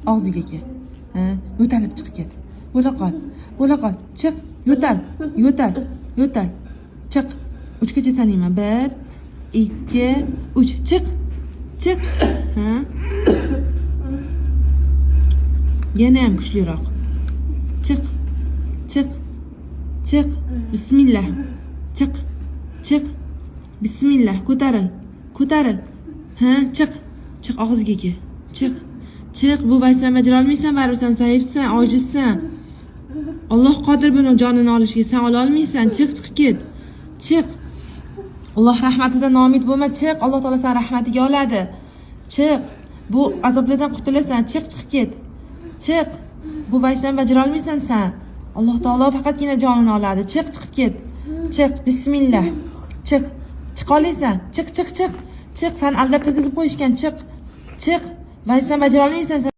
Og'ziga kel. Ha, yo'talib chiqib ket. Bo'la qol. Bo'la qol. Chiq, yo'tal. Yo'tal. Yo'tal. Chiq. 3gacha sanayman. 1 2 3 chiq. Chiq. Ha. Yana ham kuchliroq. Chiq. Chiq. Chiq. Bismillah. Chiq. Chiq. Bismillah. Ko'taril. Ko'taril. Ha, chiq. Chiq og'ziga kel. Chiq. Chiq. Bu vaysan bajara olmaysan, baribir sen zaifsan, ojizsan. Alloh qodir buni jonini olishga. Sen ola olmaysan. Chiq, chiqib ket. Chiq. Alloh rahmatidan noumid bo'lma. Chiq. Alloh taolo sen rahmatiga oladi. Chiq. Bu azoblardan qutulasan. Chiq, chiqib ket. Chiq. Bu vaysan bajara olmaysan sen. Alloh taolo faqatgina jonini oladi. Chiq, chiqib ket. Chiq. Bismillah. Chiq. Chiqa olasan. Chiq, chiq, chiq. Chiq. Sen aldab kirgizib qo'yishgan. Chiq. Chiq. Vaysan bajara olmaysan sen.